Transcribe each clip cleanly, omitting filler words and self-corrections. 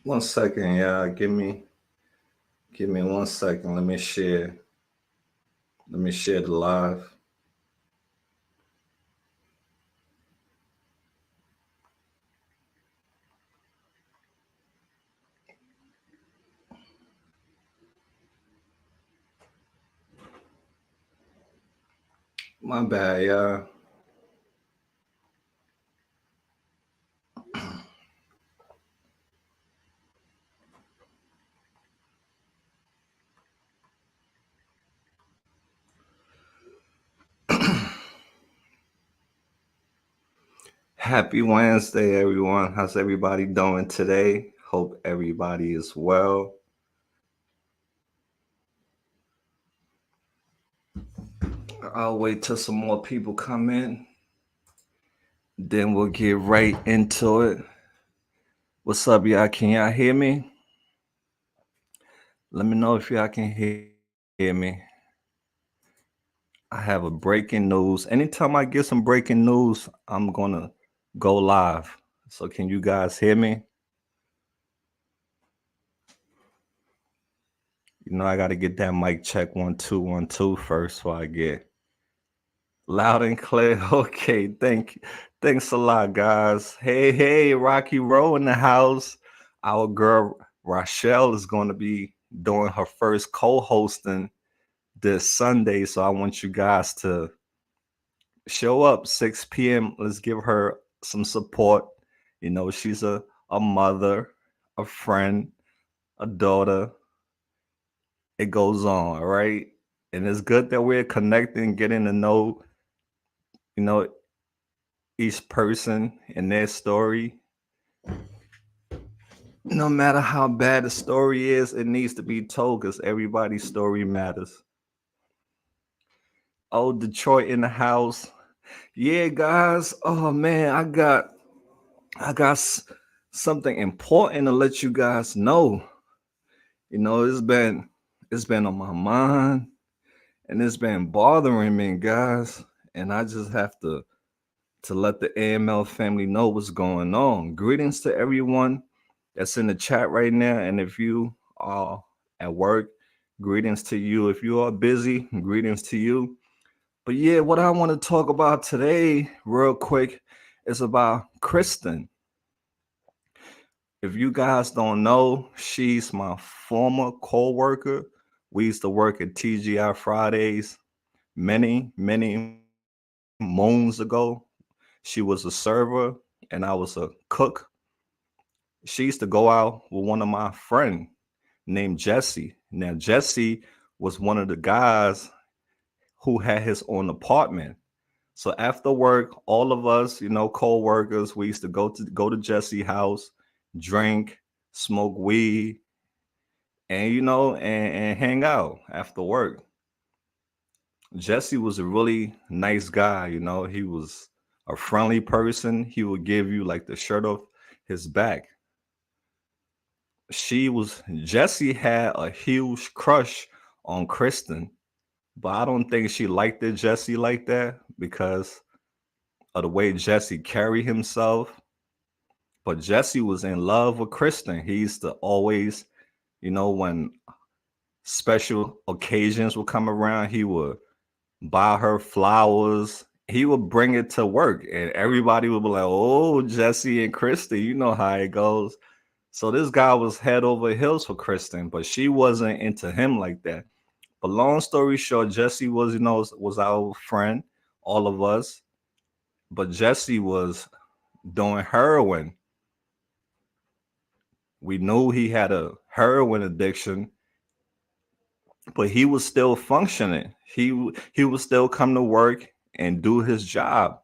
One second, yeah. Give me 1 second. Let me share the live. My bad, yeah. Happy Wednesday, everyone. How's everybody doing today? Hope everybody is well. I'll wait till some more people come in. Then we'll get right into it. What's up, y'all? Can y'all hear me? Let me know if y'all can hear me. I have a breaking news. Anytime I get some breaking news, I'm gonna go live. So can you guys hear me? I gotta get that mic check 1 2 1 2 first before I get loud and clear. Okay, thanks a lot, guys. Hey, Rocky Row in the house. Our girl Rochelle is gonna be doing her first co-hosting this Sunday. So I want you guys to show up 6 p.m. Let's give her some support. She's a mother, a friend, a daughter. It goes on, right? And it's good that we're connecting, getting to know, you know, each person and their story. No matter how bad the story is, it needs to be told because everybody's story matters. Oh, Detroit in the house. Yeah, guys. Oh man, I got something important to let you guys know. It's been on my mind and it's been bothering me, guys. And I just have to let the AML family know what's going on. Greetings to everyone that's in the chat right now. And if you are at work, greetings to you. If you are busy, greetings to you. But yeah, what I want to talk about today, real quick, is about Kristen. If you guys don't know, she's my former co-worker. We used to work at TGI Fridays many moons ago. She was a server and I was a cook. She used to go out with one of my friend named Jesse. Now Jesse was one of the guys who had his own apartment. So after work, all of us, co-workers, we used to go to Jesse's house, drink, smoke weed, and and hang out after work. Jesse was a really nice guy, he was a friendly person. He would give you like the shirt off his back. Jesse had a huge crush on Kristen, but I don't think she liked it Jesse like that because of the way Jesse carried himself. But Jesse was in love with Kristen. He used to always, when special occasions would come around, he would buy her flowers. He would bring it to work, and everybody would be like, "Oh, Jesse and Kristen, you know how it goes." So this guy was head over heels for Kristen, but she wasn't into him like that. But long story short, Jesse was, was our friend, all of us. But Jesse was doing heroin. We knew he had a heroin addiction, but he was still functioning. He would still come to work and do his job.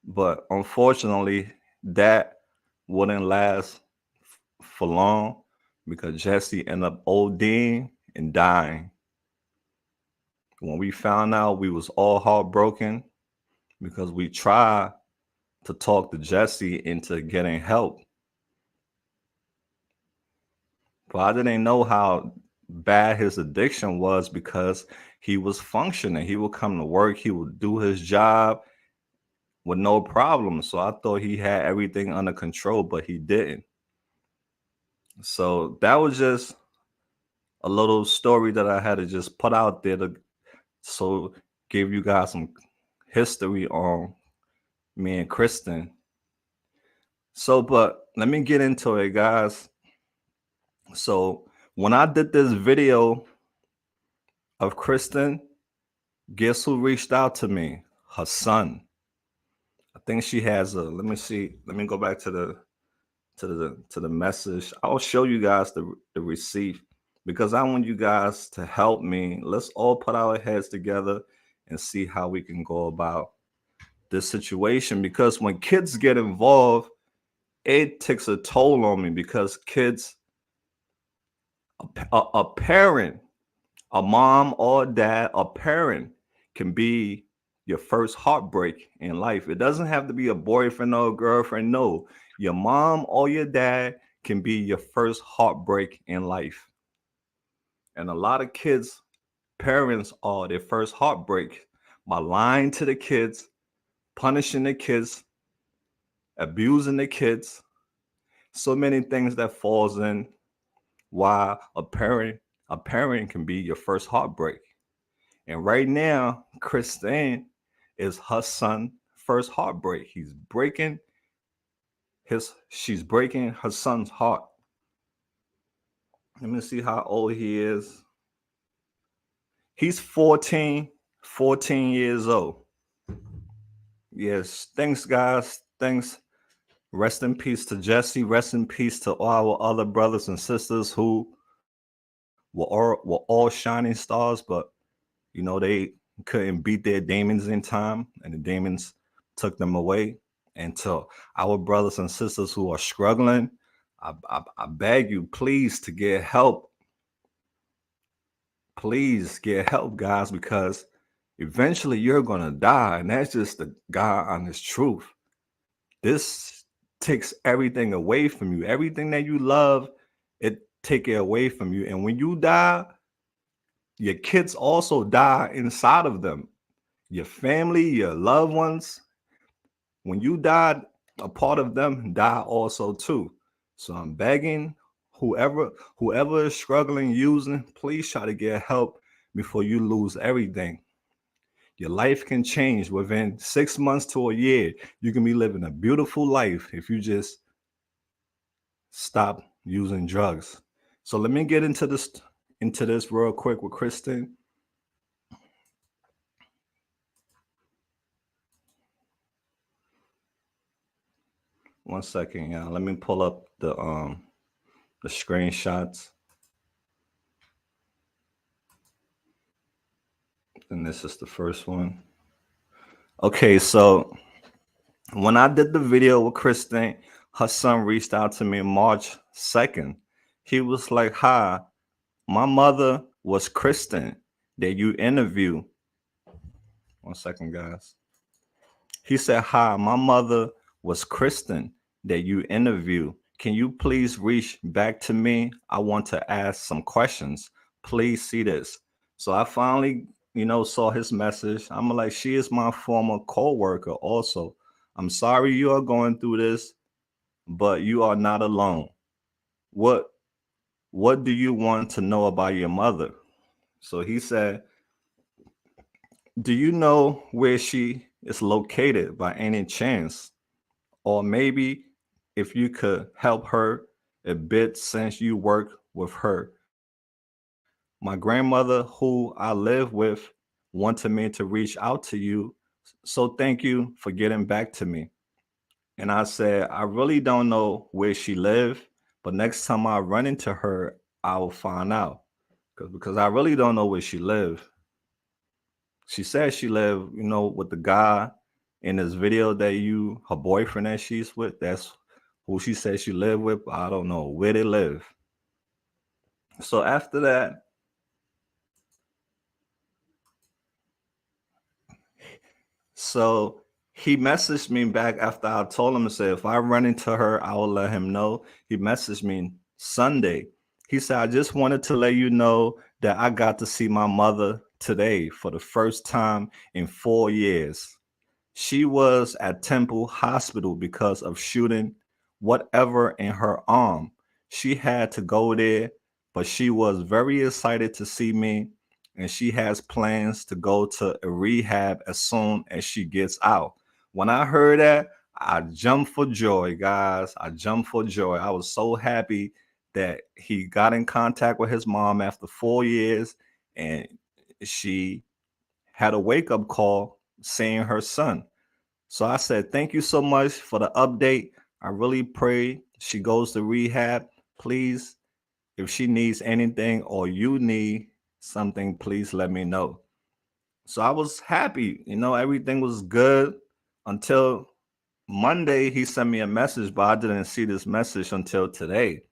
But unfortunately, that wouldn't last for long because Jesse ended up ODing and dying. When we found out, we was all heartbroken because we tried to talk to Jesse into getting help. But I didn't know how bad his addiction was because he was functioning. He would come to work, he would do his job, with no problem. So I thought he had everything under control, but he didn't. So that was just a little story that I had to just put out there to so give you guys some history on me and Kristen. So, but let me get into it, guys. So when I did this video of Kristen, guess who reached out to me? Her son. I think she has a. Let me see. Let me go back to the message. I'll show you guys the receipt because I want you guys to help me. Let's all put our heads together and see how we can go about this situation. Because when kids get involved, it takes a toll on me because kids, a parent, a mom or dad, a parent can be your first heartbreak in life. It doesn't have to be a boyfriend or a girlfriend. No, your mom or your dad can be your first heartbreak in life. And a lot of kids, parents are their first heartbreak by lying to the kids, punishing the kids, abusing the kids. So many things that falls in why a parent can be your first heartbreak. And right now, Christine is her son' first heartbreak. She's breaking her son's heart. Let me see how old he is. He's 14 years old. Yes, thanks, guys. Thanks. Rest in peace to Jesse. Rest in peace to all our other brothers and sisters who were all shining stars, but they couldn't beat their demons in time, and the demons took them away. And to our brothers and sisters who are struggling, I beg you, please, to get help. Please get help, guys, because eventually you're gonna die, and that's just the God honest truth. This takes everything away from you. Everything that you love, it take it away from you. And when you die, your kids also die inside of them. Your family, your loved ones, when you die, a part of them die also too. So I'm begging whoever is struggling using, please try to get help before you lose everything. Your life can change within 6 months to a year. You can be living a beautiful life if you just stop using drugs. So let me get into this real quick with Kristen. One second, y'all. Let me pull up the screenshots. And this is the first one. Okay, so when I did the video with Kristen, her son reached out to me March 2nd. He was like, "Hi, my mother was Kristen that you interview." One second, guys. He said, "Hi, my mother was Kristen that you interview. Can you please reach back to me? I want to ask some questions. Please see this." So I finally, saw his message. I'm like, "She is my former co-worker also. I'm sorry you are going through this, but you are not alone. What what do you want to know about your mother?" So he said, "Do you know where she is located by any chance? Or maybe if you could help her a bit since you work with her. My grandmother, who I live with, wanted me to reach out to you. So thank you for getting back to me." And I said, "I really don't know where she live, but next time I run into her, I will find out. Because I really don't know where she live." She said she live, with the guy in this video her boyfriend that she's with. That's who she said she live with. But I don't know where they live. So after that, so he messaged me back after I told him to say if I run into her, I will let him know. He messaged me Sunday. He said, "I just wanted to let you know that I got to see my mother today for the first time in 4 years. She was at Temple Hospital because of shooting whatever in her arm. She had to go there, but she was very excited to see me, and she has plans to go to a rehab as soon as she gets out. When I heard that, I jumped for joy, guys. I jumped for joy. I was so happy that he got in contact with his mom after 4 years, and she had a wake up call seeing her son. So I said, thank you so much for the update. I really pray she goes to rehab. Please, if she needs anything or you need something, please let me know. So I was happy. Everything was good until Monday. He sent me a message, but I didn't see this message until today.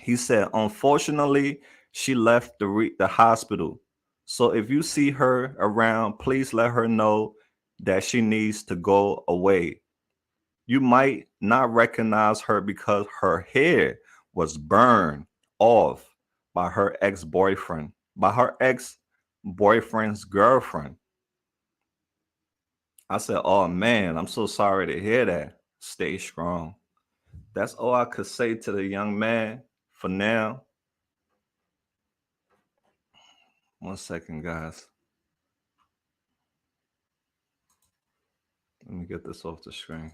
He said, unfortunately, she left the hospital. So if you see her around, please let her know that she needs to go away. You might not recognize her because her hair was burned off by her ex-boyfriend's girlfriend. I said, oh man, I'm so sorry to hear that. Stay strong. That's all I could say to the young man for now. One second, guys. Let me get this off the screen.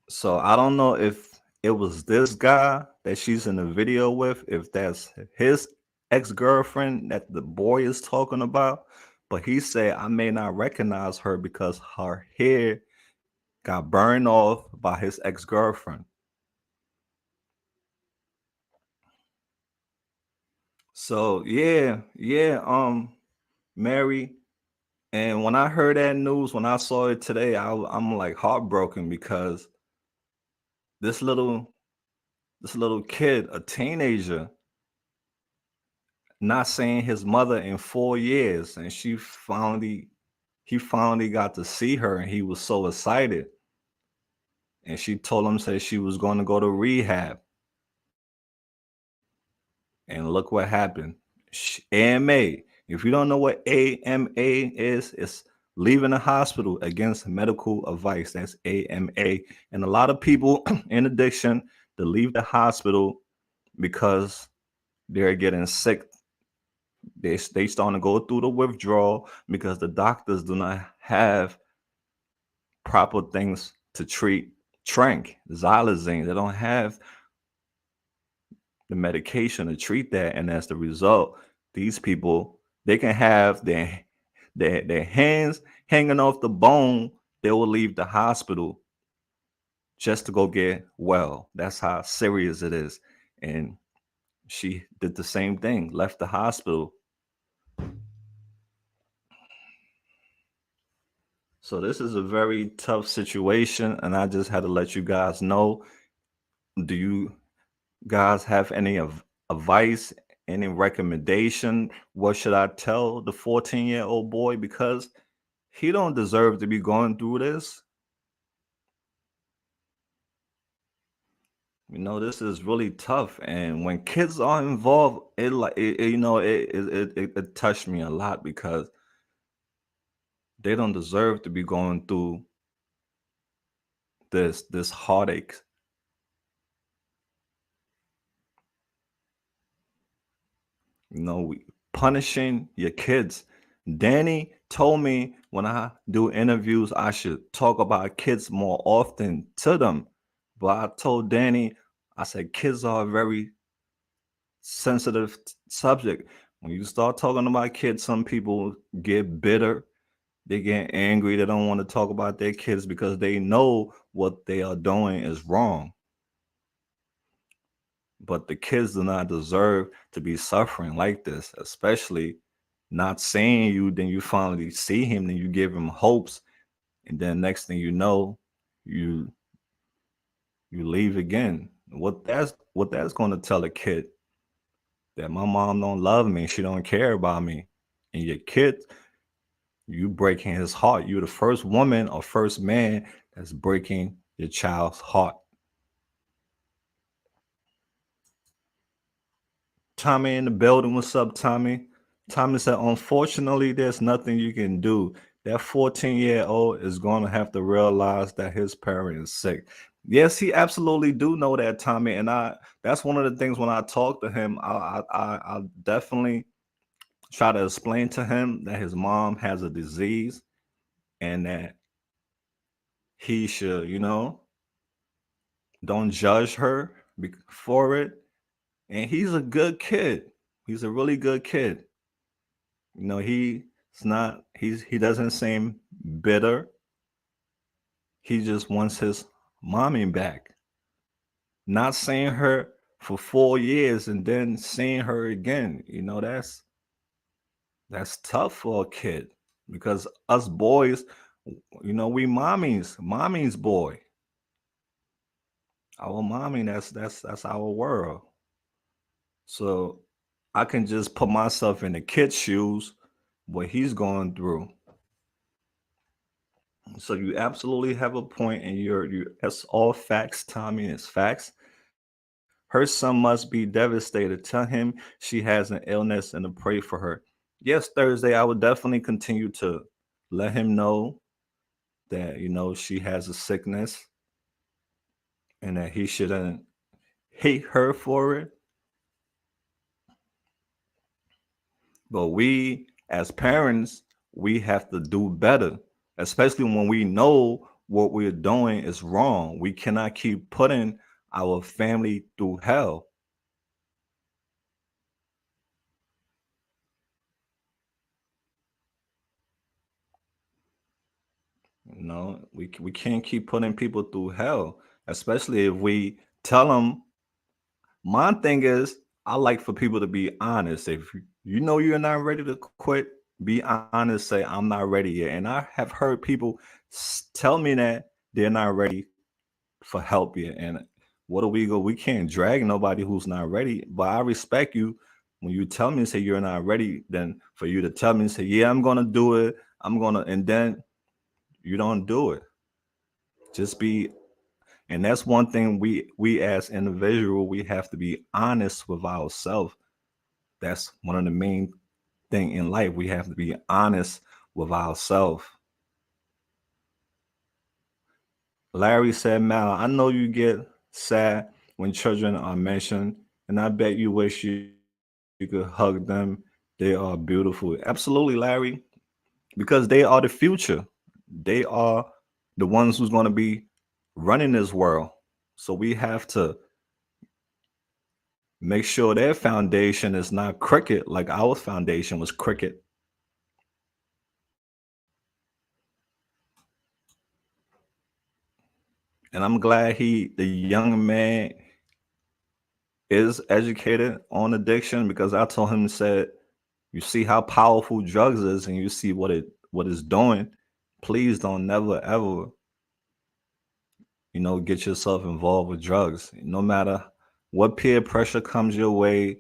So I don't know if it was this guy that she's in the video with, if that's his ex-girlfriend that the boy is talking about. But he said I may not recognize her because her hair got burned off by his ex-girlfriend. So yeah, Mary. And when I heard that news, when I saw it today, I'm like heartbroken because this little this little kid, a teenager, not seeing his mother in 4 years, and he finally got to see her, and he was so excited. And she told him that she was going to go to rehab, and look what happened. AMA. If you don't know what AMA is, it's leaving the hospital against medical advice. That's AMA. And a lot of people in addiction to leave the hospital because they're getting sick. They starting to go through the withdrawal because the doctors do not have proper things to treat xylazine. They don't have the medication to treat that, and as the result, these people, they can have their hands hanging off the bone. They will leave the hospital just to go get well. That's how serious it is. And she did the same thing, left the hospital. So this is a very tough situation, and I just had to let you guys know. Do you guys have any advice, any recommendation? What should I tell the 14-year-old boy? Because he don't deserve to be going through this. This is really tough, and when kids are involved, it like it touched me a lot because they don't deserve to be going through this heartache. Punishing your kids. Danny told me when I do interviews, I should talk about kids more often to them. But I told Danny, I said, kids are a very sensitive subject. When you start talking about kids, some people get bitter. They get angry. They don't want to talk about their kids because they know what they are doing is wrong. But the kids do not deserve to be suffering like this, especially not seeing you. Then you finally see him, then you give him hopes, and then next thing you know, you you leave again. What that's going to tell a kid, that my mom don't love me, she don't care about me. And your kid, you breaking his heart. You're the first woman or first man that's breaking your child's heart. Tommy in the building. What's up, Tommy? Tommy said, unfortunately, there's nothing you can do. That 14-year-old is going to have to realize that his parent is sick. Yes, he absolutely do know that, Tommy. And that's one of the things when I talk to him, I definitely try to explain to him that his mom has a disease and that he should, don't judge her for it. And he's a good kid. He's a really good kid. He's not, he doesn't seem bitter. He just wants his mommy back. Not seeing her for 4 years and then seeing her again, that's tough for a kid because us boys, we mommy's boy. Our mommy, that's our world. So I can just put myself in the kid's shoes, what he's going through. So you absolutely have a point, and you that's all facts, Tommy. It's facts. Her son must be devastated. Tell him she has an illness and to pray for her. Yes, Thursday, I would definitely continue to let him know that she has a sickness and that he shouldn't hate her for it. But we, as parents, we have to do better, especially when we know what we're doing is wrong. We cannot keep putting our family through hell. We can't keep putting people through hell, especially if we tell them. My thing is, I like for people to be honest. If you know you're not ready to quit, be honest. Say I'm not ready yet. And I have heard people tell me that they're not ready for help yet. And what do we go? We can't drag nobody who's not ready. But I respect you when you tell me say you're not ready. Then for you to tell me say, yeah, I'm gonna do it. I'm gonna, and then you don't do it. Just be, and that's one thing we as individual we have to be honest with ourselves. That's one of the main thing in life. We have to be honest with ourselves. Larry said, Mal, I know you get sad when children are mentioned, and I bet you wish you could hug them. They are beautiful. Absolutely, Larry, because they are the future. They are the ones who's going to be running this world. So we have to make sure their foundation is not cricket like our foundation was cricket. And I'm glad the young man, is educated on addiction because I told him, said, you see how powerful drugs is and you see what it's doing. Please don't never ever, get yourself involved with drugs. No matter what peer pressure comes your way,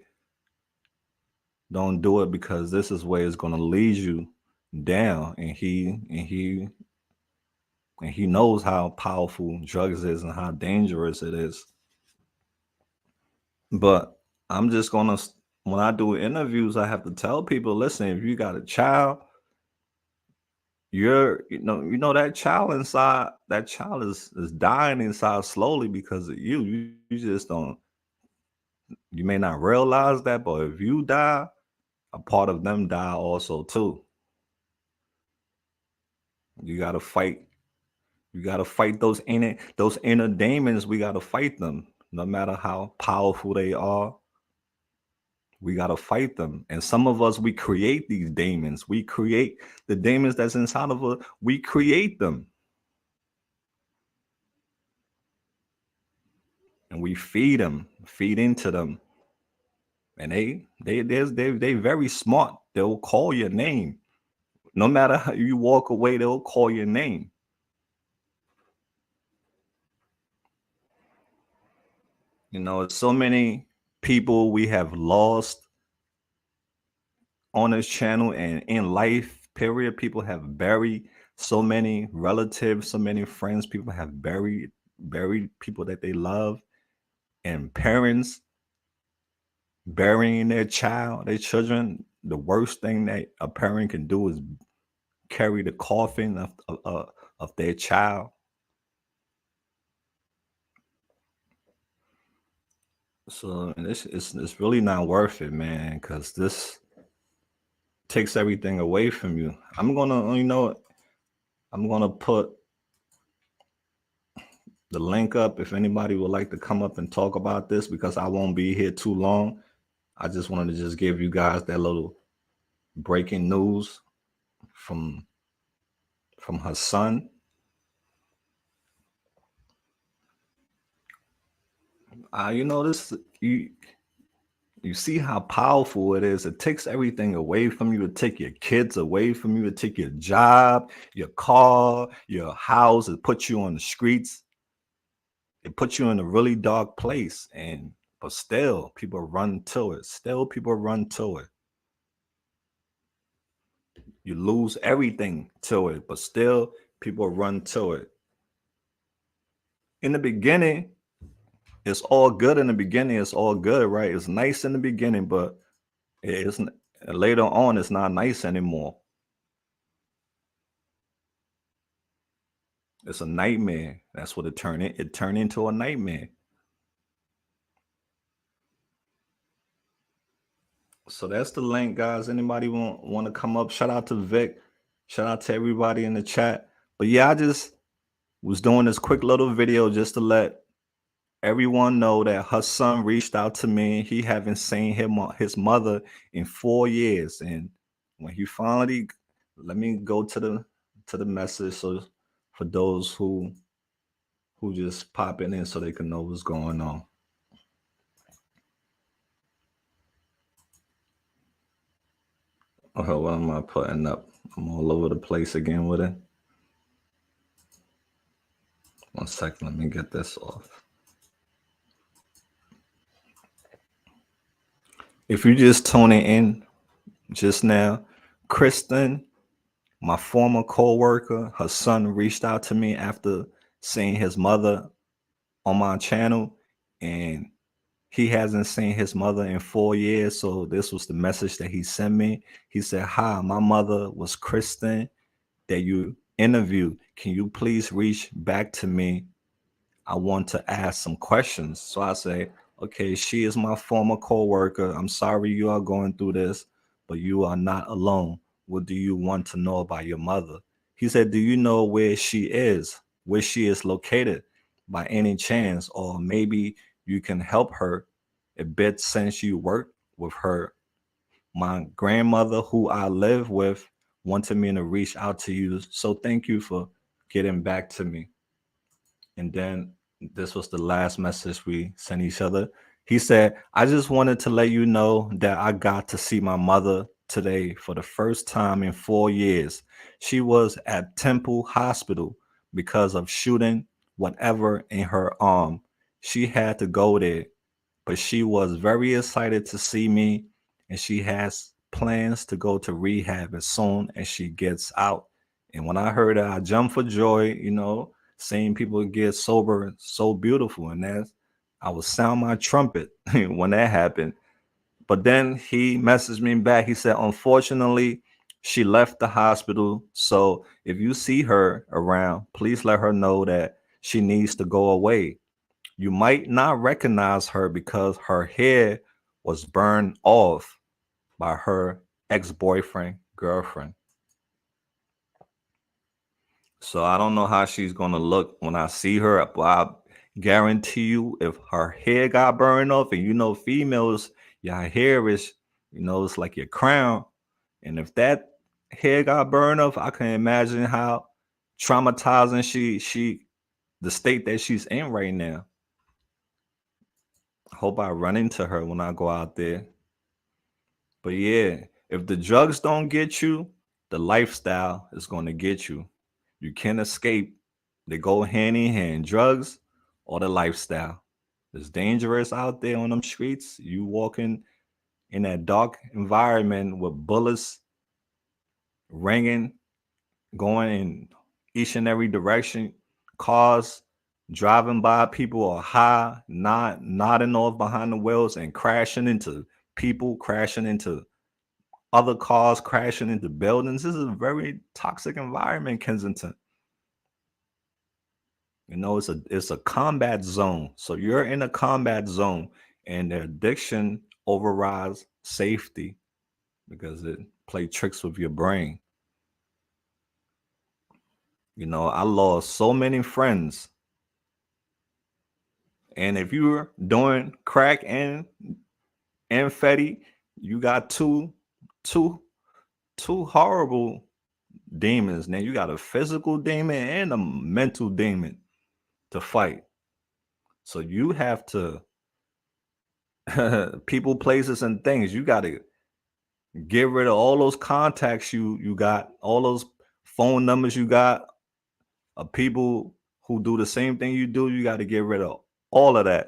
don't do it because this is where it's gonna lead you down. And he knows how powerful drugs is and how dangerous it is. But I'm just gonna, when I do interviews, I have to tell people, listen, if you got a child, that child inside, that child is dying inside slowly because of you. You just don't, you may not realize that, but if you die, a part of them die also too. You gotta fight. You gotta fight those inner demons. We gotta fight them, no matter how powerful they are. We got to fight them. And some of us, we create these demons. We create the demons that's inside of us. We create them and we feed into them. And they very smart. They'll call your name. No matter how you walk away, they'll call your name. It's so many people we have lost on this channel and in life, period. People have buried so many relatives, so many friends. People have buried people that they love, and parents burying their children. the worst thing that a parent can do is carry the coffin of their child. So and it's really not worth it, man, because this takes everything away from you. I'm gonna, I'm gonna put the link up if anybody would like to come up and talk about this because I won't be here too long. I just wanted to just give you guys that little breaking news from her son. This you see how powerful it is. It takes everything away from you. To take your kids away from you. To take your job, your car, your house. It puts you on the streets. It puts you in a really dark place. But still, people run to it. Still, people run to it. You lose everything to it, but still, people run to it. In the beginning, it's all good. In the beginning, it's all good, right? It's nice in the beginning, but it's later on, it's not nice anymore. It's a nightmare. That's what it turned in. It turned into a nightmare. So that's the link, guys. Anybody want to come up? Shout out to Vic. Shout out to everybody in the chat. But yeah, I just was doing this quick little video just to let everyone know that her son reached out to me. He haven't seen his mother in 4 years, and when he finally, let me go to the message so for those who just popping in so they can know what's going on. Okay, what am I putting up? I'm all over the place again with it. 1 second, let me get this off. If you're just tuning in just now, Kristen, my former co-worker, her son reached out to me after seeing his mother on my channel, and he hasn't seen his mother in 4 years. So this was the message that he sent me. He said, "Hi, my mother was Kristen that you interviewed. Can you please reach back to me? I want to ask some questions." So I say, "Okay, she is my former co-worker. I'm sorry you are going through this, but you are not alone. What do you want to know about your mother?" He said, "Do you know where she is located by any chance? Or maybe you can help her a bit since you work with her. My grandmother, who I live with, wanted me to reach out to you. So thank you for getting back to me." And then this was the last message we sent each other. He said, "I just wanted to let you know that I got to see my mother today for the first time in 4 years. She was at Temple Hospital because of shooting whatever in her arm. She had to go there, but she was very excited to see me, and she has plans to go to rehab as soon as she gets out." And when I heard that, I jumped for joy, seeing people get sober so beautiful. And that's, I would sound my trumpet when that happened. But then he messaged me back. He said, "Unfortunately, she left the hospital. So if you see her around, please let her know that she needs to go away. You might not recognize her because her hair was burned off by her ex-boyfriend, girlfriend. So I don't know how she's gonna look when I see her, but I guarantee you, if her hair got burned off, and females, your hair is, it's like your crown, and if that hair got burned off, I can imagine how traumatizing the state that she's in right now. I hope I run into her when I go out there. But yeah, if the drugs don't get you, the lifestyle is going to get you. You can't escape. They go hand in hand, drugs or the lifestyle. It's dangerous out there on them streets. You walking in that dark environment with bullets ringing, going in each and every direction, cars driving by, people are high, nodding off behind the wheels and crashing into people, crashing into other cars crashing into buildings. This is a very toxic environment, Kensington. It's a combat zone. So you're in a combat zone, and the addiction overrides safety because it play tricks with your brain. I lost so many friends. And if you're doing crack and Fetty, you got two two horrible demons. Now you got a physical demon and a mental demon to fight. So you have to people, places, and things. You got to get rid of all those contacts you got, all those phone numbers you got of people who do the same thing you do. You got to get rid of all of that.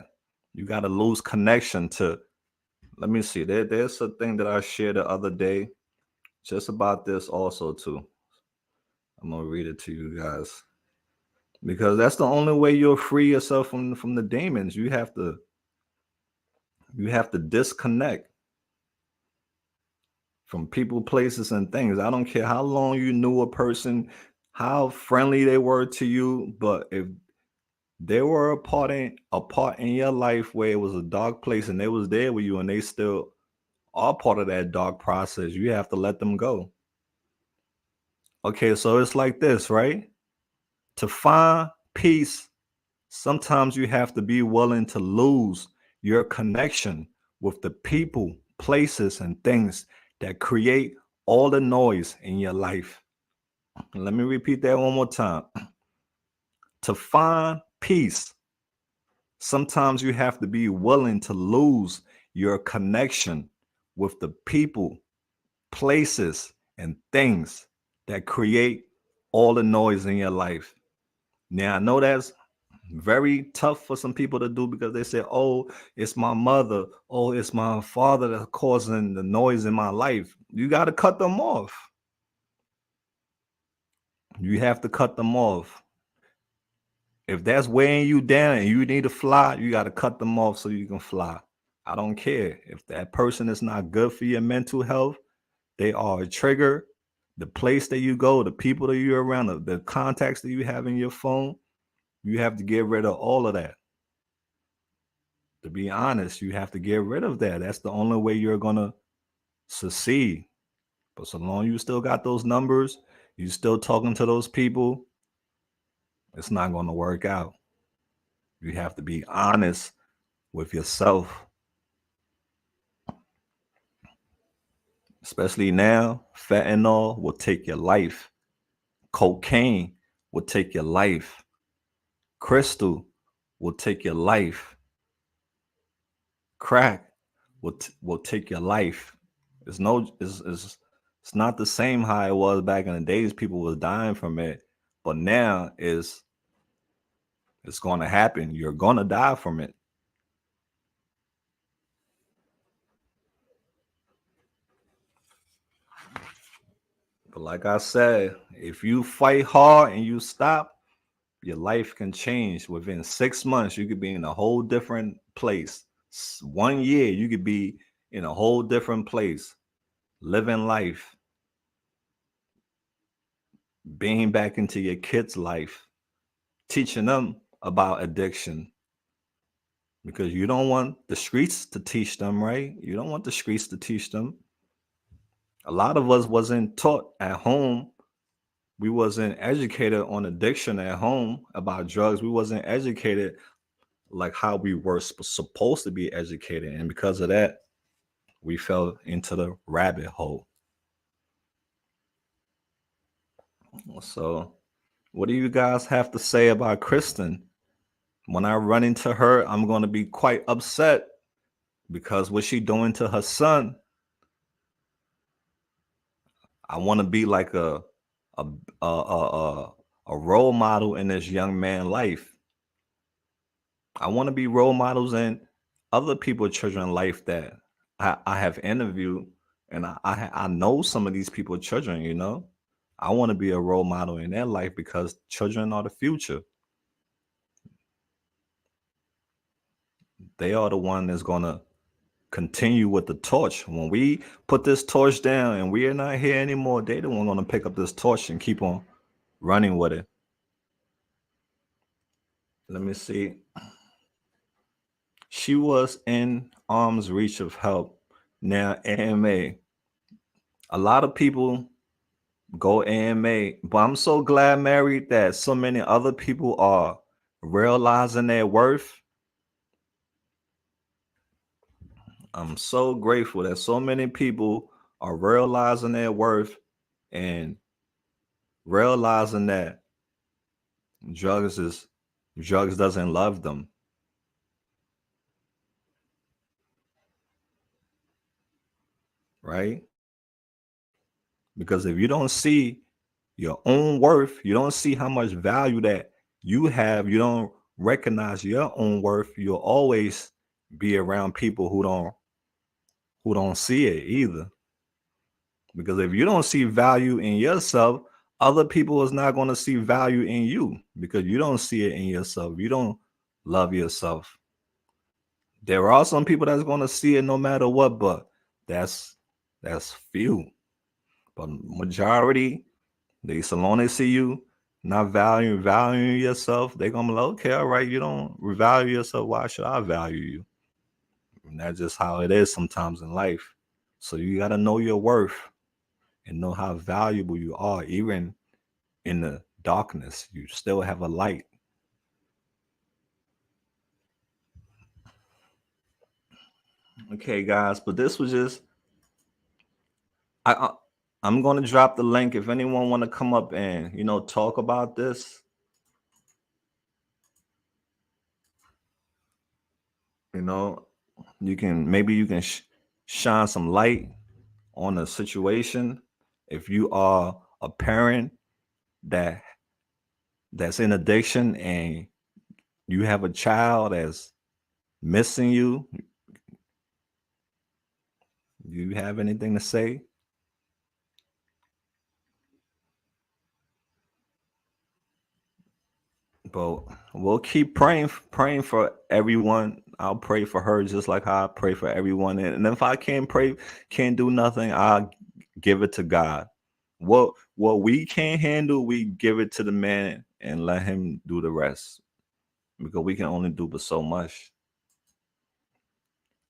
You got to lose connection to. Let me see. There's a thing that I shared the other day, just about this also too. I'm gonna read it to you guys because that's the only way you'll free yourself from the demons. You have to disconnect from people, places, and things. I don't care how long you knew a person, how friendly they were to you, but if they were a part in your life where it was a dark place and they was there with you and they still are part of that dark process, you have to let them go. Okay, so it's like this, right? To find peace, sometimes you have to be willing to lose your connection with the people, places, and things that create all the noise in your life. Let me repeat that one more time. To find peace, sometimes you have to be willing to lose your connection with the people, places, and things that create all the noise in your life. Now, I know that's very tough for some people to do because they say, oh, it's my mother, oh, it's my father that's causing the noise in my life. You got to cut them off. You have to cut them off. If that's weighing you down and you need to fly, you got to cut them off so you can fly. I don't care if that person is not good for your mental health. They are a trigger. The place that you go, the people that you're around, the contacts that you have in your phone, you have to get rid of all of that. To be honest, you have to get rid of that. That's the only way you're gonna succeed. But so long you still got those numbers, you still talking to those people, it's not gonna work out. You have to be honest with yourself. Especially now, fentanyl will take your life. Cocaine will take your life. Crystal will take your life. Crack will take your life. It's not the same how it was back in the days. People was dying from it, but now it's going to happen. You're going to die from it. But like I said, if you fight hard and you stop, your life can change. Within 6 months, you could be in a whole different place. 1 year, you could be in a whole different place, living life, being back into your kids' life, teaching them about addiction. Because you don't want the streets to teach them, right? You don't want the streets to teach them. A lot of us wasn't taught at home. We wasn't educated on addiction at home about drugs. We wasn't educated like how we were supposed to be educated. And because of that, we fell into the rabbit hole. So, what do you guys have to say about Kristen? When I run into her, I'm going to be quite upset because what she doing to her son. I want to be like a a, a a role model in this young man life. I want to be role models in other people's children life that I have interviewed, and I know some of these people children. I want to be a role model in their life because children are the future. They are the one that's gonna continue with the torch. When we put this torch down and we are not here anymore, they the one gonna pick up this torch and keep on running with it. Let me see. She was in arm's reach of help. Now, AMA. A lot of people go AMA, but I'm so glad, Mary, that so many other people are realizing their worth. I'm so grateful that so many people are realizing their worth and realizing that drugs is drugs doesn't love them, right? Because if you don't see your own worth, you don't see how much value that you have, you don't recognize your own worth, you'll always be around people who don't see it either. Because if you don't see value in yourself, other people is not going to see value in you because you don't see it in yourself. You don't love yourself. There are some people that's going to see it no matter what, but that's few. But majority, they so long they see you not valuing yourself, they're gonna be like, okay, all right, you don't value yourself. Why should I value you? And that's just how it is sometimes in life. So you gotta know your worth and know how valuable you are, even in the darkness. You still have a light. Okay, guys, but this was just I I'm gonna drop the link if anyone want to come up and talk about this. You know, you can shine some light on a situation. If you are a parent that that's in addiction and you have a child that's missing you, do you have anything to say? But we'll keep praying for everyone. I'll pray for her just like how I pray for everyone. And if I can't do nothing, I'll give it to God. What we can't handle, we give it to the man and let him do the rest. Because we can only do but so much.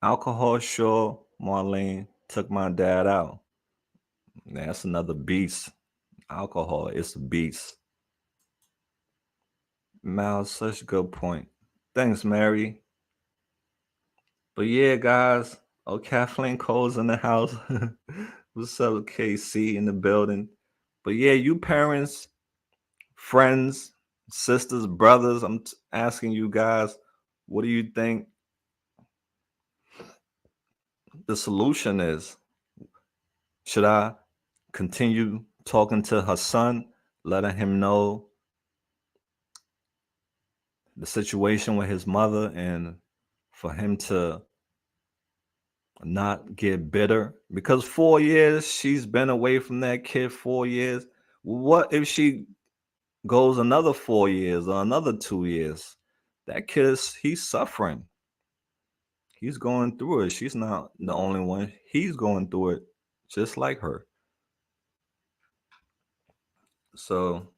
Alcohol, sure, Marlene took my dad out. That's another beast. Alcohol is a beast. Miles, such a good point. Thanks, Mary. But yeah, guys. Oh, Kathleen Cole's in the house. What's up, KC in the building? But yeah, you parents, friends, sisters, brothers, I'm asking you guys, what do you think the solution is? Should I continue talking to her son, letting him know the situation with his mother and for him to not get bitter? Because 4 years she's been away from that kid, 4 years. What if she goes another 4 years or another 2 years? That kid he's suffering. He's going through it. She's not the only one. He's going through it just like her. So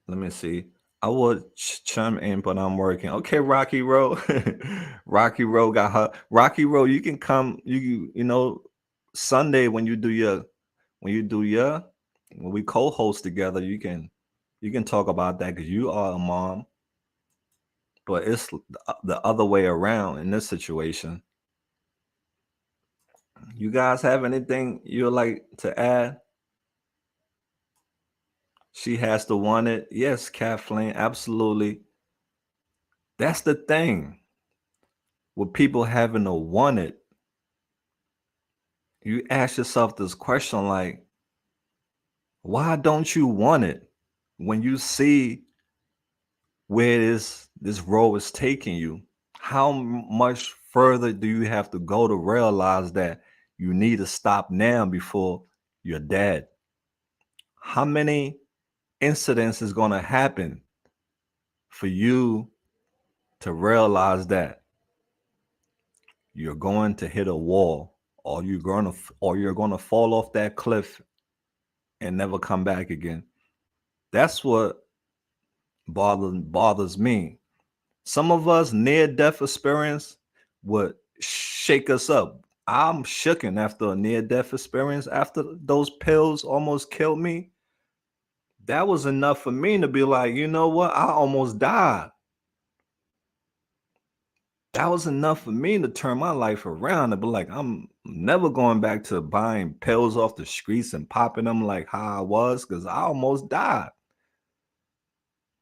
let me see. I would chime in, but I'm working. Okay, Rocky Road. Rocky Road got her. Rocky Road, you can come. Sunday when you do your when we co-host together, you can talk about that because you are a mom, but it's the other way around in this situation. You guys have anything you'd like to add? She has to want it. Yes, Kathleen, absolutely. That's the thing with people having to want it. You ask yourself this question like, why don't you want it when you see where this road is taking you? How much further do you have to go to realize that you need to stop now before you're dead? How many incidents is going to happen for you to realize that? you're going to hit a wall, or you're going to fall off that cliff and never come back again. That's what bothers me. Some of us near death experience would shake us up. I'm shooken after a near death experience. After those pills almost killed me, that was enough for me to be like, you know what? I almost died. That was enough for me to turn my life around and be like, I'm never going back to buying pills off the streets and popping them like how I was, because I almost died.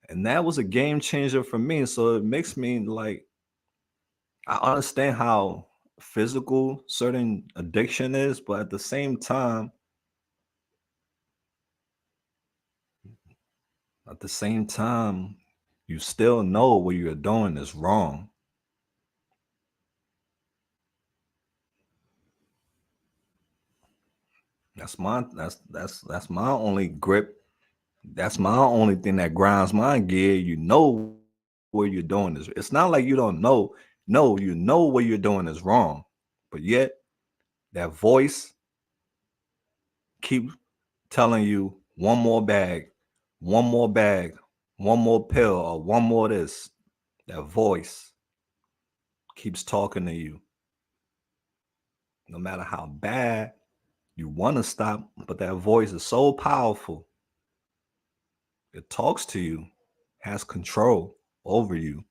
And that was a game changer for me. So it makes me like, I understand how physical certain addiction is, but at the same time, at the same time, you still know what you're doing is wrong. That's my only grip. That's my only thing that grinds my gear. You know what you're doing is. It's not like you don't know. No, you know what you're doing is wrong, but yet that voice keep telling you one more bag, one more pill, or one more this. That voice keeps talking to you, no matter how bad you want to stop. But that voice is so powerful. It talks to you, has control over you.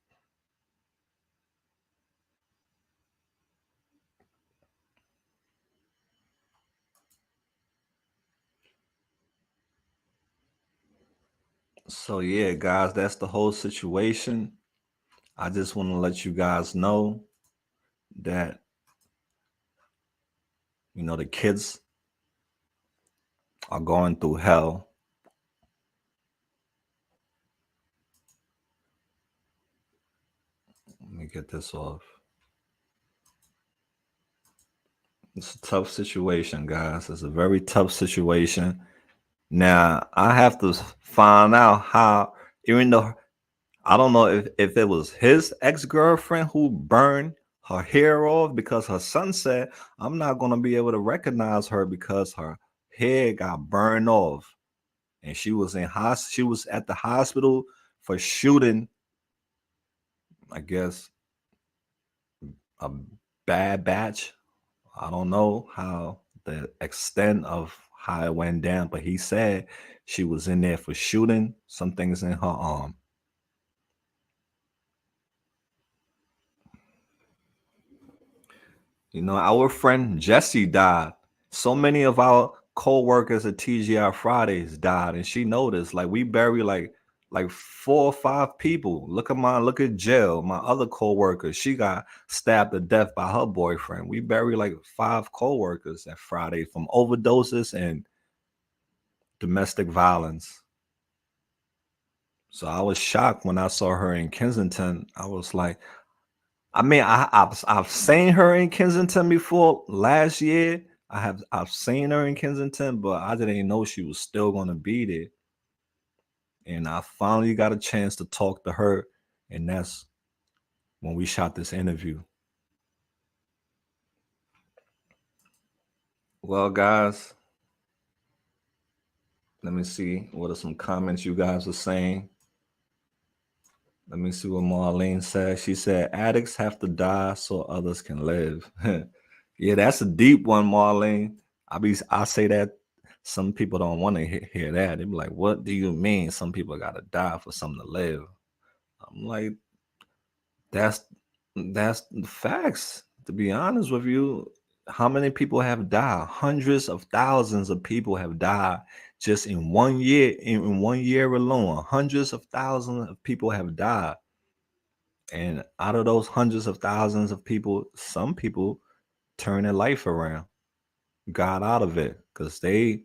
So yeah, guys, that's the whole situation. I just want to let you guys know that the kids are going through hell. Let me get this off. It's a tough situation, guys. It's a very tough situation. Now I have to find out how, even though I don't know if it was his ex-girlfriend who burned her hair off, because her son said, I'm not gonna be able to recognize her because her hair got burned off. And she was at the hospital for shooting, I guess, a bad batch. I don't know how the extent of how it went down, but he said she was in there for shooting some things in her arm. Our friend Jesse died. So many of our co-workers at TGI Fridays died, and she noticed. Like, we bury like 4 or 5 people. Look at Jill, my other co-worker. She got stabbed to death by her boyfriend. We bury like 5 co-workers at Friday from overdoses and domestic violence. So I was shocked when I saw her in Kensington. I was like, I mean, I've seen her in Kensington before last year. I've seen her in Kensington, but I didn't know she was still gonna be there. And I finally got a chance to talk to her, and that's when we shot this interview. Well, guys, let me see what are some comments you guys are saying. Let me see what Marlene said. She said, addicts have to die so others can live. Yeah, that's a deep one, Marlene. I say that some people don't want to hear that. They be like, what do you mean some people gotta die for something to live? I'm like, that's that's the facts. To be honest with you, how many people have died? Hundreds of thousands of people have died just in one year. In 1 year alone, hundreds of thousands of people have died. And out of those hundreds of thousands of people, some people turn their life around, got out of it because they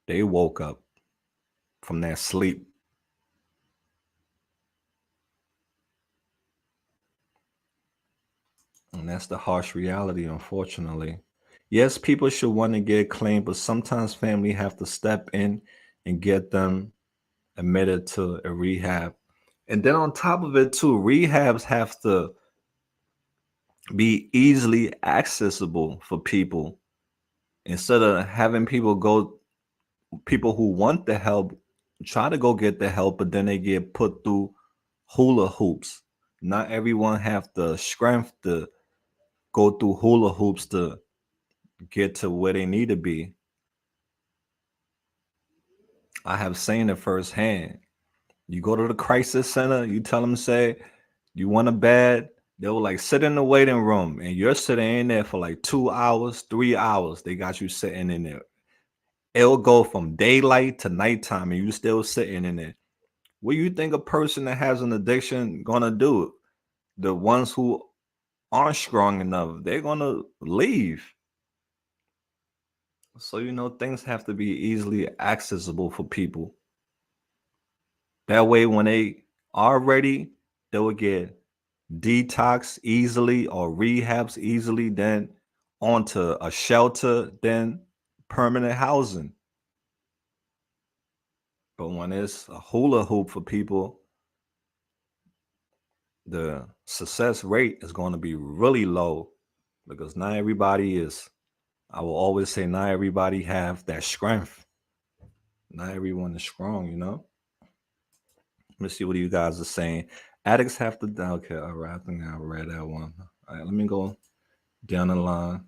woke up from that sleep. And that's the harsh reality, unfortunately. Yes, people should want to get clean, but sometimes family have to step in and get them admitted to a rehab. And then on top of it, too, rehabs have to be easily accessible for people instead of having people who want the help try to go get the help, but then they get put through hula hoops. Not everyone have the strength to go through hula hoops to get to where they need to be. I have seen it firsthand. You go to the crisis center, you tell them, say, you want a bed, they will like sit in the waiting room and you're sitting in there for like 2 hours, 3 hours. They got you sitting in there. It'll go from daylight to nighttime and you still sitting in there. What do you think a person that has an addiction gonna do? The ones who aren't strong enough, they're gonna leave. So things have to be easily accessible for people. That way, when they are ready, they will get detox easily or rehabs easily, then onto a shelter, then permanent housing. But when it's a hula hoop for people, the success rate is going to be really low because not everybody is. I will always say not everybody have that strength. Not everyone is strong. Let me see what you guys are saying. Addicts have to. Okay, all right. I think I read that one. All right, let me go down the line.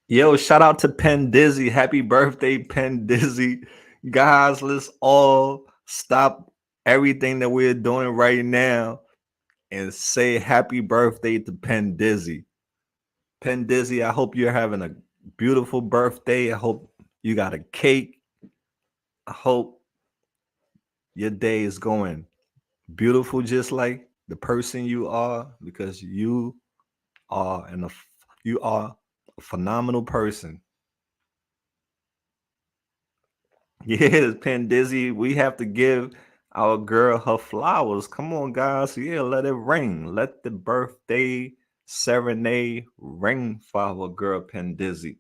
Yo, shout out to Penn Dizzy. Happy birthday, Penn Dizzy. Guys, let's all stop everything that we're doing right now and say happy birthday to Penn Dizzy. Penn Dizzy, I hope you're having a beautiful birthday. I hope you got a cake. I hope your day is going beautiful, just like the person you are, because you are a phenomenal person. Yes, Penn Dizzy, we have to give our girl her flowers. Come on, guys. Yeah, let it ring. Let the birthday serenade ring for our girl Penn Dizzy.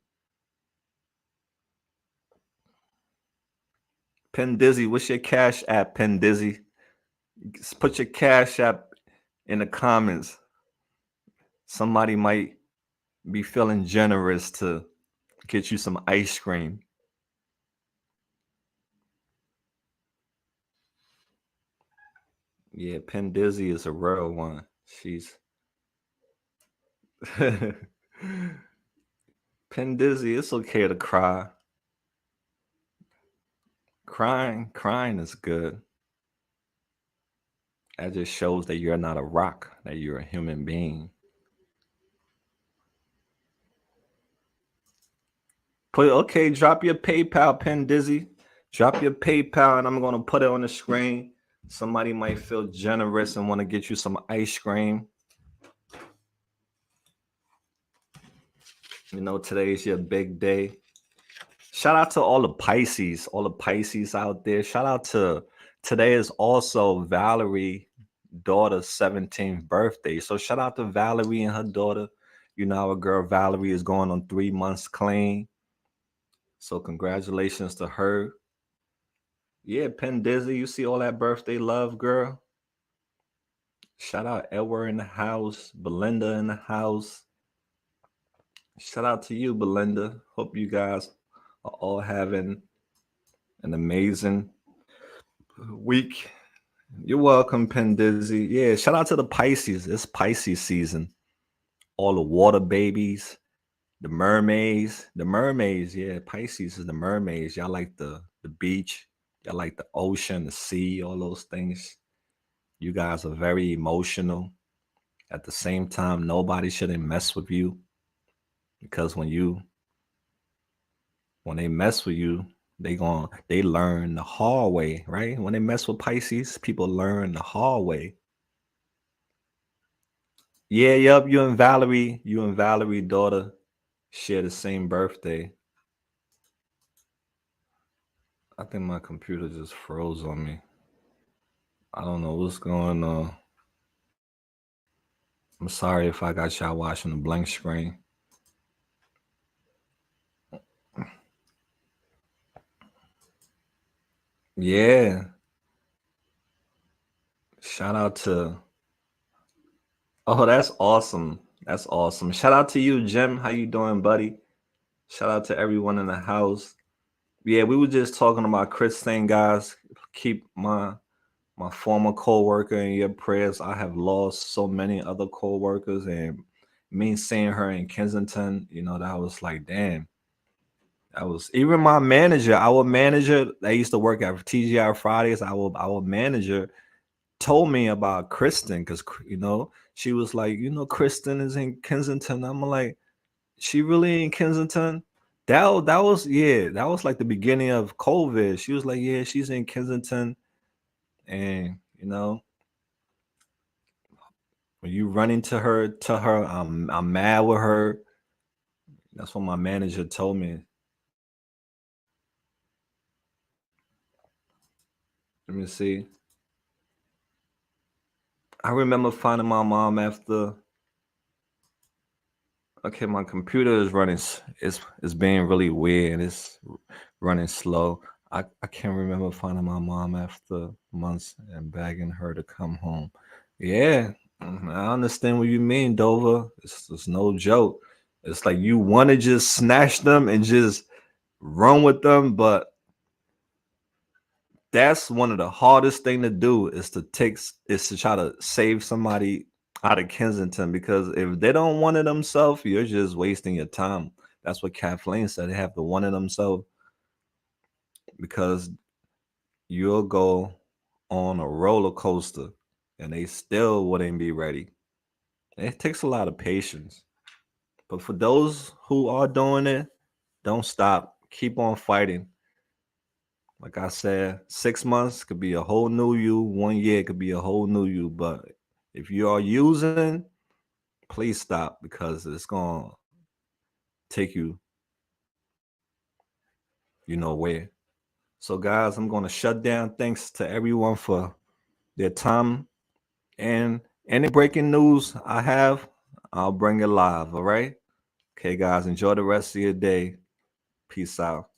Penn Dizzy, what's your cash app, Penn Dizzy? Put your cash app in the comments. Somebody might be feeling generous to get you some ice cream. Yeah, Penn Dizzy is a real one. She's Penn Dizzy, it's okay to cry. Crying is good. That just shows that you're not a rock, that you're a human being. Drop your PayPal, Penn Dizzy. Drop your PayPal, and I'm gonna put it on the screen. Somebody might feel generous and want to get you some ice cream. Today's your big day. Shout out to all the Pisces out there. Shout out to today is also Valerie daughter's 17th birthday. So shout out to Valerie and her daughter. Our girl Valerie is going on 3 months clean. So congratulations to her. Yeah, Penn Dizzy, you see all that birthday love, girl. Shout out Edward in the house, Belinda in the house. Shout out to you, Belinda. Hope you guys are all having an amazing week. You're welcome, Penn Dizzy. Yeah, shout out to the Pisces. It's Pisces season. All the water babies, the mermaids. The mermaids, yeah. Pisces is the mermaids. Y'all like the beach. Y'all like the ocean, the sea, all those things. You guys are very emotional. At the same time, nobody shouldn't mess with you because when they mess with you, they learn the hard way, right? When they mess with Pisces, people learn the hard way. Yeah, yep. You and Valerie daughter share the same birthday. I think my computer just froze on me. I don't know what's going on. I'm sorry if I got y'all watching a blank screen. Yeah. Shout out to Oh, that's awesome. That's awesome. Shout out to you, Jim. How you doing, buddy? Shout out to everyone in the house. Yeah, we were just talking about Christine, guys. Keep my former co-worker in your prayers. I have lost so many other co-workers, and me seeing her in Kensington, that was like, damn. That was even my manager, our manager that used to work at TGI Fridays, our manager told me about Kristen because she was like, Kristen is in Kensington. I'm like, she really in Kensington? That was, yeah, that was like the beginning of COVID. She was like, yeah, she's in Kensington, and when you run into her, tell her I'm mad with her. That's what my manager told me. Let me see. I remember finding my mom after. Okay, my computer is running. It's being really weird. It's running slow. I can't remember finding my mom after months and begging her to come home. Yeah, I understand what you mean, Dover. It's no joke. It's like you want to just snatch them and just run with them, but that's one of the hardest thing to do is to try to save somebody out of Kensington, because if they don't want it themselves, you're just wasting your time. That's what Kathleen said. They have to want it themselves, because you'll go on a roller coaster and they still wouldn't be ready. It takes a lot of patience. But for those who are doing it, don't stop. Keep on fighting. Like I said, 6 months could be a whole new you. 1 year could be a whole new you. But if you are using, please stop, because it's gonna take you, where. So, guys, I'm gonna shut down. Thanks to everyone for their time, and any breaking news I have, I'll bring it live. All right. Okay, guys. Enjoy the rest of your day. Peace out.